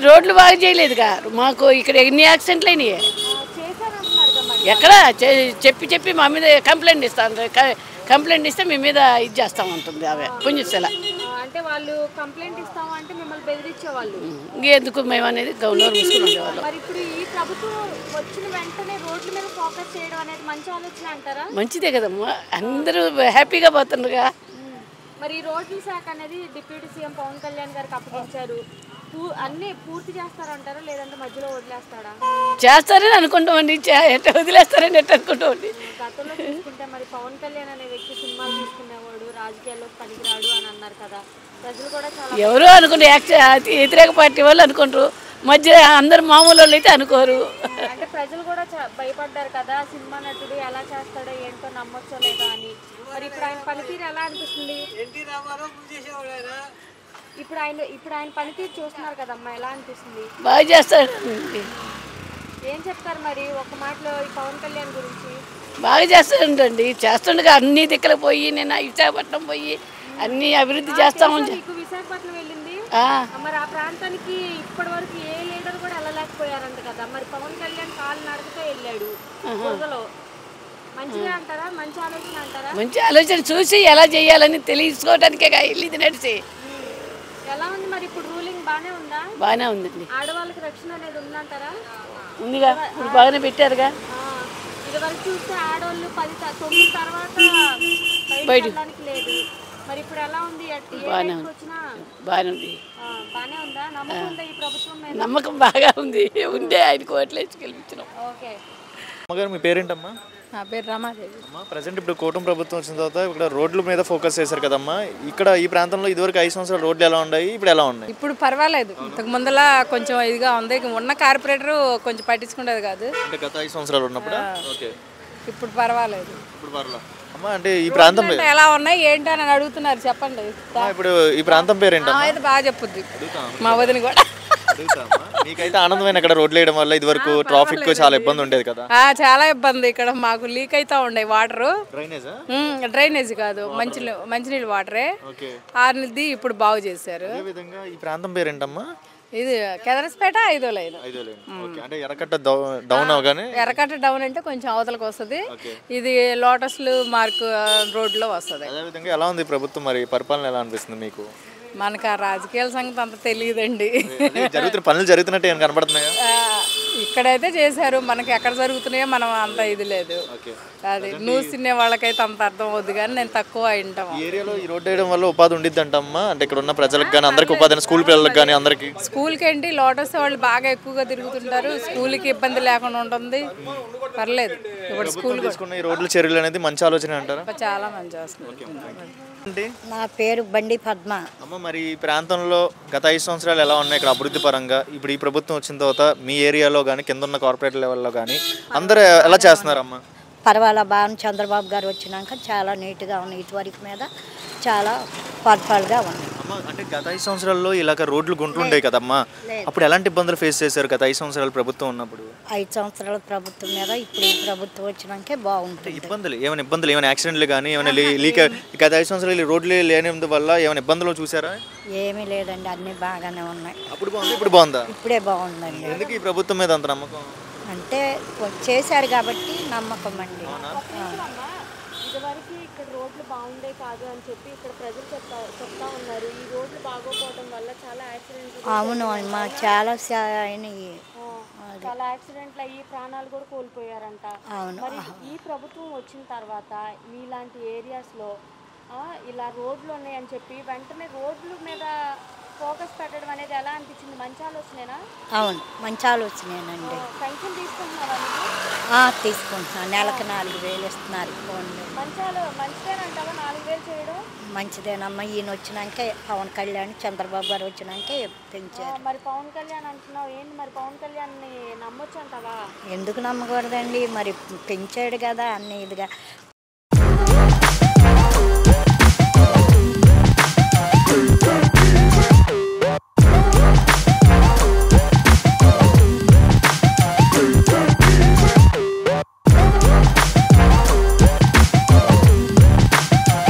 రోడ్లు బాగా చేయలేదుగా మాకు ఇక్కడ ఎన్ని యాక్సిడెంట్లు అయినాయి ఎక్కడ చెప్పి మా మీద కంప్లైంట్ ఇస్తాను కంప్లైంట్ ఇస్తే మీ మీద ఇది చేస్తామంటుంది ఆమె పుణ్యశల అంటే వాళ్ళు కంప్లైంట్ ఇస్తాము అంటే మిమ్మల్ని బెదిరించేవాళ్ళు ఇంకెందుకు మేము అనేది గవర్నర్ మూసుకుని ఉండేవాళ్ళం. మరి ఇప్పుడు ఈ ప్రభుత్వం వచ్చిన వెంటనే రోడ్ల మీద ఫోకస్ చేయడం అనేది మంచి ఆలోచన అంటారా? మంచిదే కదమ్మా, అందరూ హ్యాపీగా పోతుండగా. మరి రోడ్ల శాఖ అనేది డిప్యూటీ సీఎం పవన్ కళ్యాణ్ గారికి అప్పగించారు, అన్ని పూర్తి చేస్తారంటారా లేదంటే మధ్యలో వదిలేస్తాడా? చేస్తారని అనుకుంటామండి, ఎట్లా వదిలేస్తారని ఎట్లా అనుకుంటామండి. గతంలో చూసుకుంటే మరి పవన్ కళ్యాణ్ అనే వ్యక్తి సినిమాలు తీసుకునేవాడు, రాజకీయాల్లో పనికిరాడు అని అన్నారు కదా, ప్రజలు కూడా చాలా ఎవరు అనుకుంటారు, వ్యతిరేక పార్టీ వాళ్ళు అనుకుంటారు, మధ్య అందరు మామూలు వాళ్ళు అయితే అనుకోరు. అంటే ప్రజలు కూడా భయపడ్డారు కదా, సినిమా నటుడు ఎలా చేస్తాడో ఏంటో నమ్మొచ్చో లేదా అని. మరి ఇప్పుడు ఆయన పనితీరు ఎలా అనిపిస్తుంది? ఇప్పుడు ఆయన పనితీరు చూస్తున్నారు కదమ్మా, ఎలా అనిపిస్తుంది? బాగా చేస్తాడు. ఏం చెప్తారు మరి ఒక మాటలో ఈ పవన్ కళ్యాణ్ గురించి? బాగా చేస్తాడండి, చేస్తుండగా అన్ని దిక్కులకు పోయి నేను విశాఖపట్నం పోయి అన్ని అభివృద్ధి చేస్తామని. విశాఖపట్నం వెళ్ళింది మరి ఆ ప్రాంతానికి ఇప్పటి వరకు ఏ లీడర్ కూడా వెళ్ళలేకపోయారంట కదా, మరి పవన్ కళ్యాణ్ కాలు నడకతో వెళ్ళాడు. మంచిగా అంటారా? మంచి ఆలోచన అంటారా? మంచి ఆలోచన చూసి ఎలా చేయాలని తెలుసుకోవడానికే వెళ్ళింది నడిచి. ఎలా ఉంది మరి ఇప్పుడు రూలింగ్ బానే ఉందా? బాగానే ఉందండి. ఆడవాళ్ళకి రక్షణ అనేది ఉందంటారా? ఉందిగా, ఇప్పుడు బాగానే పెట్టారుగా. ఇది వరకు చూస్తే ఆడవాళ్ళు 9 తర్వాత బయటకి లేదు, మరి ఇప్పుడు ఎలా ఉంది? బాగానే ఉంది. బాగానే ఉంది. బాగానే ఉందా? నమ్మకం ఉందా ఈ ప్రభుత్వం మీద? నమ్మకం బాగా ఉంది, ఉండే ఆయనకు ఓట్లు వేసి గెలిపించినాం. ఓకే. అమ్మగారు మీ పేరేంటమ్మా? నా పేరు రమాదేవి. అమ్మా, ప్రజెంట్ ఇప్పుడు కూటమి ప్రభుత్వం వచ్చిన తర్వాత ఇక్కడ రోడ్ల మీద ఫోకస్ చేశారు కదమ్మా, ఇక్కడ ఈ ప్రాంతంలో ఇదివరకు 5 సంవత్సరాలు రోడ్లు ఎలా ఉన్నాయి, ఇప్పుడు ఎలా ఉన్నాయి? ఇప్పుడు పర్వాలేదు, ఇంతకు ముందలా కొంచెం ఇదిగా ఉంది, ఉన్న కార్పొరేటర్ కొంచెం పట్టించుకునేది కాదు. అంటే గత 5 సంవత్సరాలు ఉన్నప్పుడు ఓకే, ఇప్పుడు పర్వాలేదు. ఇప్పుడు పర్వాలేదు. అమ్మా, అంటే ఈ ప్రాంతం ఎలా ఉన్నాయి ఏంటి అని అడుగుతున్నారు, చెప్పండి. ఇప్పుడు ఈ ప్రాంతం పేరేంటమ్మా? అయితే బాగా చెప్పుద్ది మా వదిన కూడా. మీకైతే ఆనందమైన ఇక్కడ రోడ్లు వేయడం వల్ల ఇదివరకు ట్రాఫిక్ చాలా ఇబ్బంది ఉండేది కదా? చాలా ఇబ్బంది, ఇక్కడ మాకు లీక్ అవుతా ఉండే వాటర్. డ్రైనేజ్ కాదు, మంచినీళ్ళు వాటరే. ఆర్నిది ఇప్పుడు బాగు చేశారు. ఈ ప్రాంతం పేరేంటమ్మా? ఇది కెదరస్పేట 5వ లైన్. అంటే ఎర్రకట్ట డౌన్ అవగానే, ఎర్రకట్ట డౌన్ అంటే కొంచెం అవతలకు వస్తుంది, ఇది లోటస్లు మార్క్ రోడ్ లో వస్తుంది. అదేవిధంగా ఎలా ఉంది ప్రభుత్వం, మరి పరిపాలన ఎలా అనిపిస్తుంది మీకు? మనకు ఆ రాజకీయాల సంగతి అంత తెలియదండి. జరుగుతున్న పనులు జరుగుతున్నట్టు ఏమైనా కనబడుతున్నాయా? ఇక్కడైతే చేశారు, మనకి ఎక్కడ జరుగుతున్నాయో మనం అంత ఇది లేదు. అది న్యూస్ తినే వాళ్ళకైతే అంత అర్థం అవుద్ది, కానీ నేను తక్కువ వింటాం. ఈ ఏరియాలో ఈ రోడ్ వేయడం వల్ల ఉపాధి ఉండిద్ది అంటమ్మా, అంటే ఇక్కడ ఉన్న ప్రజలకు కానీ అందరికి ఉపాధి, స్కూల్ పిల్లలకు కానీ అందరికి. స్కూల్కి ఏంటి లోటస్ వాళ్ళు బాగా ఎక్కువగా తిరుగుతుంటారు, స్కూల్కి ఇబ్బంది లేకుండా ఉంటుంది, పర్లేదు. ఇప్పుడు స్కూల్ తీసుకున్న ఈ రోడ్ల చర్యలు అనేది మంచి ఆలోచన అంటారా? చాలా మంచి వస్తుంది. నా పేరు బండి పద్మ. అమ్మ, మరి ఈ ప్రాంతంలో గత 5 సంవత్సరాలు ఎలా ఉన్నాయి ఇక్కడ అభివృద్ధి పరంగా? ఇప్పుడు ఈ ప్రభుత్వం వచ్చిన తర్వాత మీ ఏరియాలో కానీ కింద ఉన్న కార్పొరేట్ లెవెల్లో కానీ అందరూ ఎలా చేస్తున్నారమ్మా? పర్వాలా బాగా, చంద్రబాబు గారు వచ్చినాక చాలా నీట్గా ఉన్నాయి, ఇటువరకు మీద చాలా పర్ఫాల్గా ఉంది. అమ్మ, అంటే గత 5 సంవత్సరాల్లో ఇలాగ రోడ్లు గుంటుండే కదమ్మా, అప్పుడు ఎలాంటి ఇబ్బందులు ఫేస్ చేశారు గత 5 సంవత్సరాల ప్రభుత్వం ఉన్నప్పుడు? 5 సంవత్సరాల ప్రభుత్వం మీద ఇప్పుడు ఈ ప్రభుత్వం వచ్చినాకే బాగుంటుంది. ఇబ్బందులు ఏమైనా యాక్సిడెంట్లు కానీ ఏమైనా లీక్ గత 5 సంవత్సరాలు రోడ్లు లేని వల్ల ఏమైనా ఇబ్బందులు చూసారా? ఏమీ లేదండి, అన్నీ బాగానే ఉన్నాయి. అప్పుడు బాగుంది, ఇప్పుడు బాగుందా? ఇప్పుడే బాగుందండి. ఎందుకు ఈ ప్రభుత్వం మీద అంత నమ్మకం? అంటే చేశారు కాబట్టి నమ్మకం అండి. ఇదివరకు ఇక్కడ రోడ్లు బాగుండే కాదు అని చెప్పి ఇక్కడ ప్రజలు చెప్తా ఉన్నారు, ఈ రోడ్లు బాగోపోవడం వల్ల చాలా యాక్సిడెంట్లు. అవును అమ్మా, చాలా అయినాయి, చాలా యాక్సిడెంట్లు అయ్యి ప్రాణాలు కూడా కోల్పోయారంట. మరి ఈ ప్రభుత్వం వచ్చిన తర్వాత మీలాంటి ఏరియాస్లో ఇలా రోడ్లు ఉన్నాయని చెప్పి వెంటనే రోడ్ల మీద ఫోకస్ పెట్టడం అనేది ఎలా అనిపించింది? మంచి ఆలోచనేనా? అవును, మంచి ఆలోచనేనండి. పెన్షన్ తీసుకుంటున్నారా? తీసుకుంటున్నాను, నెలకు 4,000 ఇస్తున్నారు. మంచిదేనంటావా 4,000 చేయడం? మంచిదేనమ్మా, ఈయన వచ్చినాకే పవన్ కళ్యాణ్ చంద్రబాబు గారు వచ్చినాకే పెంచారు. మరి పవన్ కళ్యాణ్ అంటున్నావు ఏంటి, మరి పవన్ కళ్యాణ్ని నమ్మొచ్చు అంటావా? ఎందుకు నమ్మకూడదండి, మరి పెంచాడు కదా అన్ని ఇదిగా.